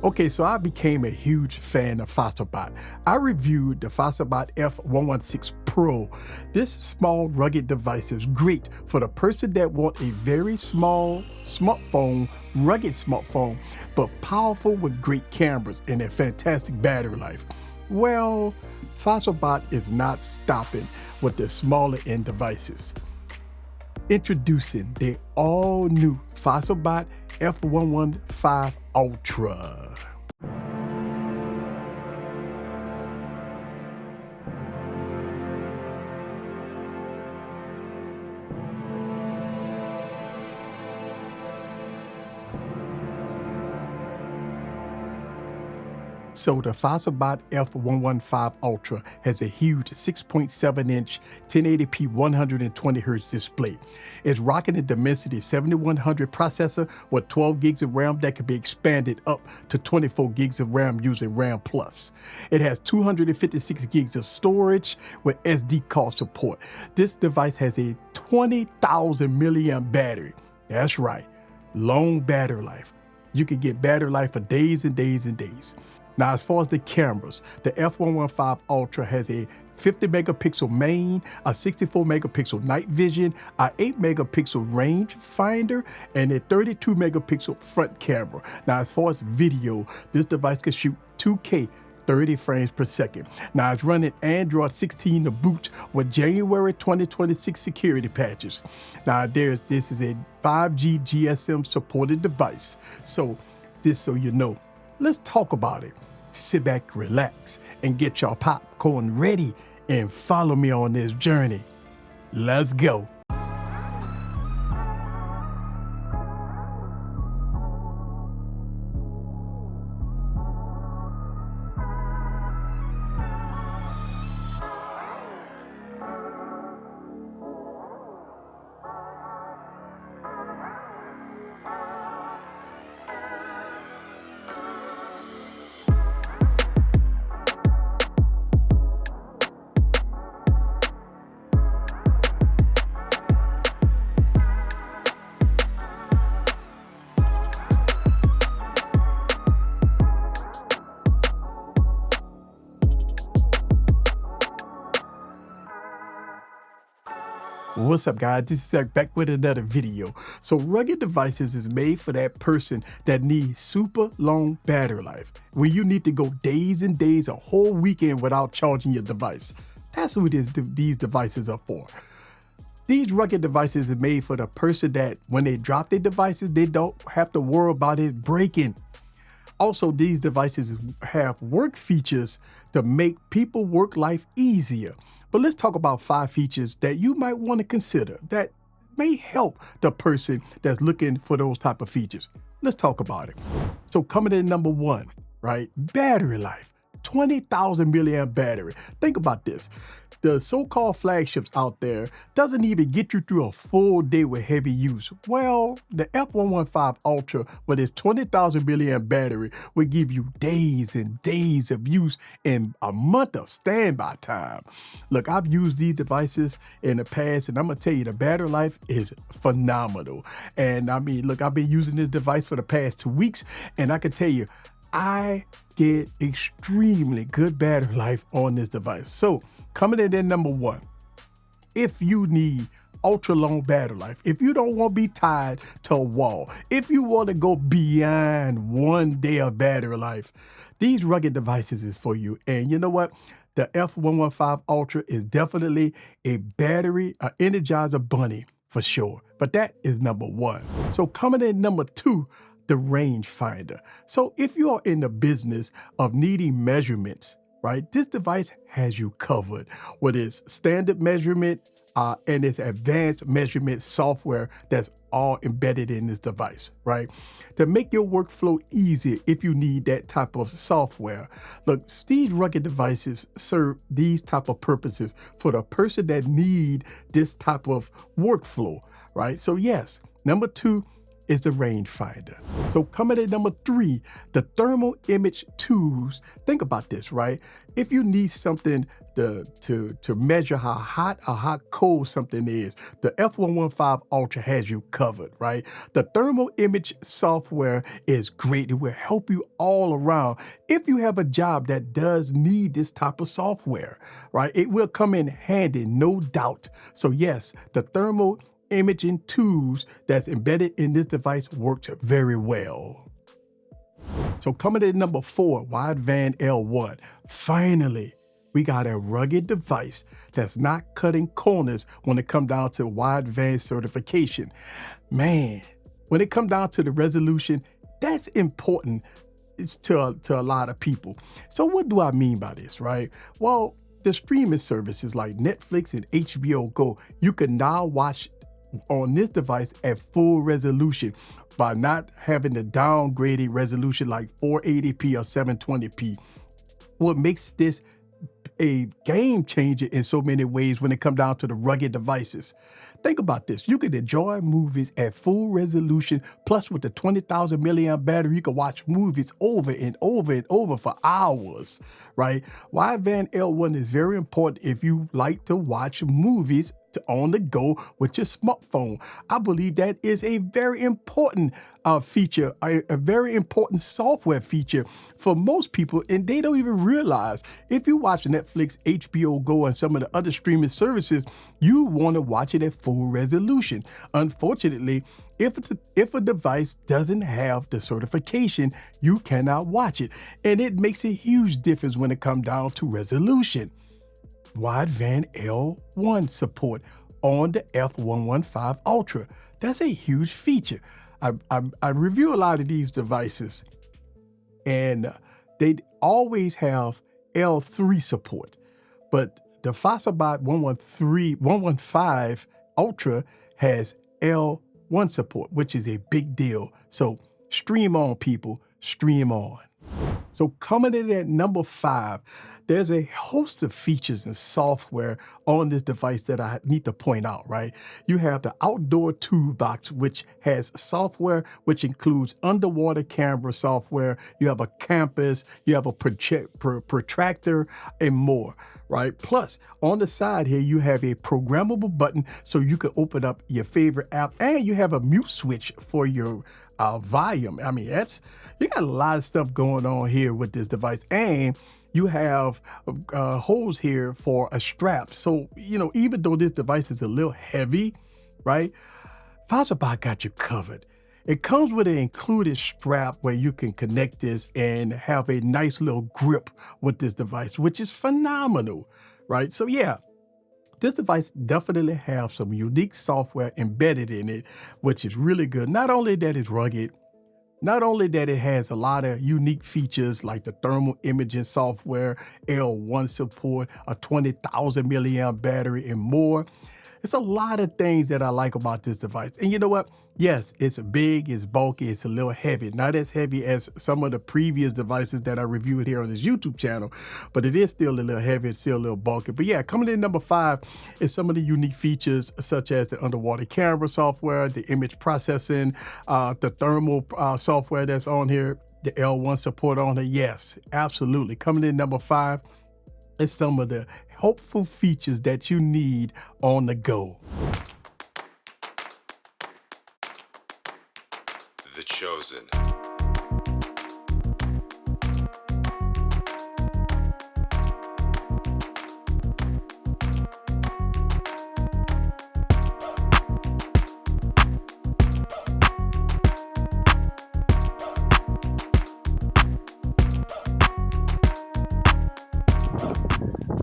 Okay, so I became a huge fan of FOSSIBOT. I reviewed the FOSSIBOT F116 Pro. This small, rugged device is great for the person that wants a very small smartphone, rugged smartphone, but powerful with great cameras and a fantastic battery life. Well, FOSSIBOT is not stopping with the smaller end devices. Introducing the all-new FOSSIBOT F115 Ultra. So the FOSSIBOT F115 Ultra has a huge 6.7-inch 1080p 120Hz display. It's rocking a Dimensity 7100 processor with 12 gigs of RAM that can be expanded up to 24 gigs of RAM using RAM Plus. It has 256 gigs of storage with SD card support. This device has a 20,000 milliamp battery. That's right, long battery life. You can get battery life for days and days and days. Now, as far as the cameras, the F115 Ultra has a 50 megapixel main, a 64 megapixel night vision, a 8 megapixel range finder, and a 32 megapixel front camera. Now, as far as video, this device can shoot 2K 30 frames per second. Now, it's running Android 16 to boot with January 2026 security patches. Now, this is a 5G GSM supported device. So you know. Let's talk about it. Sit back, relax, and get your popcorn ready and follow me on this journey. Let's go. What's up, guys? This is Zach back with another video. So rugged devices is made for that person that needs super long battery life, where you need to go days and days, a whole weekend without charging your device. That's what these devices are for. These rugged devices are made for the person that when they drop their devices, they don't have to worry about it breaking. Also, these devices have work features to make people work life easier. But let's talk about 5 features that you might want to consider that may help the person that's looking for those type of features. Let's talk about it. So coming in number 1, right? Battery life, 20,000 milliamp battery. Think about this. The so-called flagships out there doesn't even get you through a full day with heavy use. Well, the F115 Ultra with its 20,000 milliamp battery will give you days and days of use and a month of standby time. Look, I've used these devices in the past, and I'm gonna tell you the battery life is phenomenal. And I mean, look, I've been using this device for the past 2 weeks, and I can tell you, I get extremely good battery life on this device. So coming in at number 1, if you need ultra long battery life, if you don't want to be tied to a wall, if you want to go beyond 1 day of battery life, these rugged devices is for you. And you know what? The F115 Ultra is definitely a battery, an energizer bunny for sure. But that is number 1. So coming in number 2, the range finder. So if you are in the business of needing measurements, right, this device has you covered with its standard measurement and its advanced measurement software that's all embedded in this device, right? To make your workflow easier if you need that type of software. Look, these rugged devices serve these type of purposes for the person that need this type of workflow, right? So yes, number 2, is the rangefinder. So coming at number 3, the thermal image tools. Think about this, right? If you need something to measure how hot or how cold something is, the F115 Ultra has you covered, right? The thermal image software is great. It will help you all around. If you have a job that does need this type of software, right, it will come in handy, no doubt. So yes, the thermal imaging tools that's embedded in this device worked very well. So coming at number 4, wideband L1. Finally, we got a rugged device that's not cutting corners when it comes down to wideband certification. Man, when it comes down to the resolution, that's important to a lot of people. So what do I mean by this, right? Well, the streaming services like Netflix and HBO Go, you can now watch on this device at full resolution by not having the downgraded resolution like 480p or 720p. What makes this a game changer in so many ways when it comes down to the rugged devices. Think about this. You can enjoy movies at full resolution, plus with the 20,000 milliamp battery, you can watch movies over and over and over for hours, right? Wideband L1 is very important if you like to watch movies on the go with your smartphone. I believe that is a very important feature, a very important software feature for most people, and they don't even realize if you watch Netflix, HBO Go, and some of the other streaming services, you want to watch it at full resolution. Unfortunately, if a device doesn't have the certification, you cannot watch it, and it makes a huge difference when it comes down to resolution. Wideband L1 support on the F115 Ultra. That's a huge feature. I review a lot of these devices, and they always have L3 support, but the FOSSIBOT 115 Ultra has L1 support, which is a big deal. So stream on, people, stream on. So coming in at number 5, there's a host of features and software on this device that I need to point out, right? You have the outdoor toolbox, which has software which includes underwater camera software. You have a compass, you have a protractor, and more, right? Plus, on the side here, you have a programmable button so you can open up your favorite app, and you have a mute switch for your volume. I mean, you got a lot of stuff going on here with this device, and you have holes here for a strap. So, even though this device is a little heavy, right, FOSSIBOT got you covered. It comes with an included strap where you can connect this and have a nice little grip with this device, which is phenomenal, right? So yeah, this device definitely has some unique software embedded in it, which is really good. Not only that it's rugged, not only that it has a lot of unique features like the thermal imaging software, L1 support, a 20,000 milliamp battery, and more. It's a lot of things that I like about this device. And you know what? Yes, it's big, it's bulky, it's a little heavy. Not as heavy as some of the previous devices that I reviewed here on this YouTube channel, but it is still a little heavy, it's still a little bulky. But yeah, coming in number 5 is some of the unique features such as the underwater camera software, the image processing, the thermal software that's on here, the L1 support on it. Yes, absolutely. Coming in number 5 is some of the helpful features that you need on the go. The Chosen.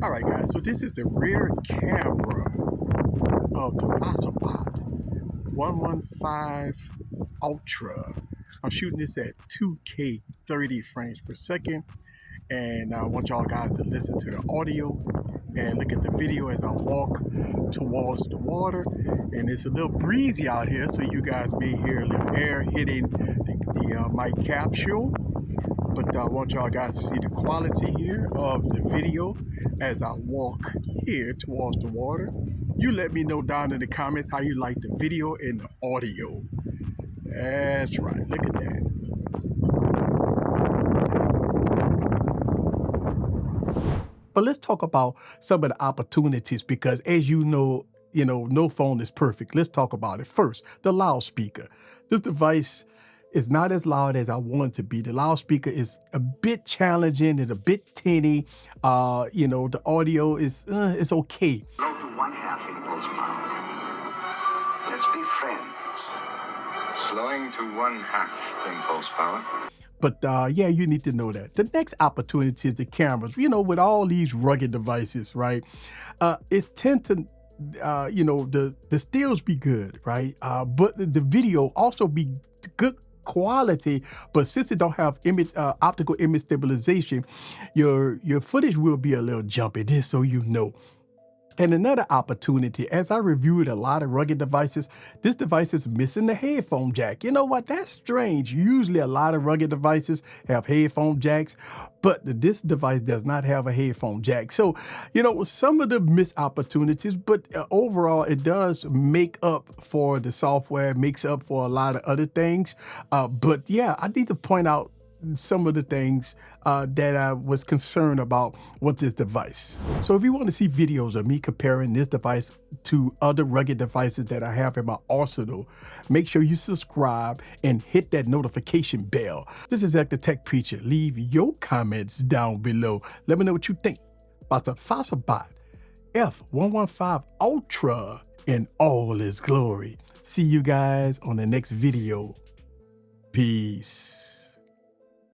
All right, guys, so this is the rear camera of the FOSSIBOT 115 Ultra. I'm shooting this at 2K 30 frames per second, and I want y'all guys to listen to the audio and look at the video as I walk towards the water. And it's a little breezy out here, so you guys may hear a little air hitting the mic capsule. But I want y'all guys to see the quality here of the video as I walk here towards the water. You let me know down in the comments how you like the video and the audio. That's right. Look at that. But let's talk about some of the opportunities because as you know, no phone is perfect. Let's talk about it. First, the loudspeaker. This device is not as loud as I want it to be. The loudspeaker is a bit challenging. It's a bit tinny. The audio is it's okay. Low to 1/2 impulse power. Let's be friends. Slowing to 1/2 impulse power. But yeah, you need to know that. The next opportunity is the cameras. With all these rugged devices, right? It's tend to, the stills be good, right? But the video also be good quality. But since it don't have optical image stabilization, your footage will be a little jumpy. Just so you know. And another opportunity, as I reviewed a lot of rugged devices, this device is missing the headphone jack. You know what? That's strange. Usually a lot of rugged devices have headphone jacks, but this device does not have a headphone jack. So, some of the missed opportunities, but overall it does make up for the software, makes up for a lot of other things. But yeah, I need to point out some of the things that I was concerned about with this device. So if you want to see videos of me comparing this device to other rugged devices that I have in my arsenal, make sure you subscribe and hit that notification bell. This is the Tech Preacher. Leave your comments down below. Let me know what you think about the FOSSIBOT F115 Ultra in all its glory. See you guys on the next video. Peace.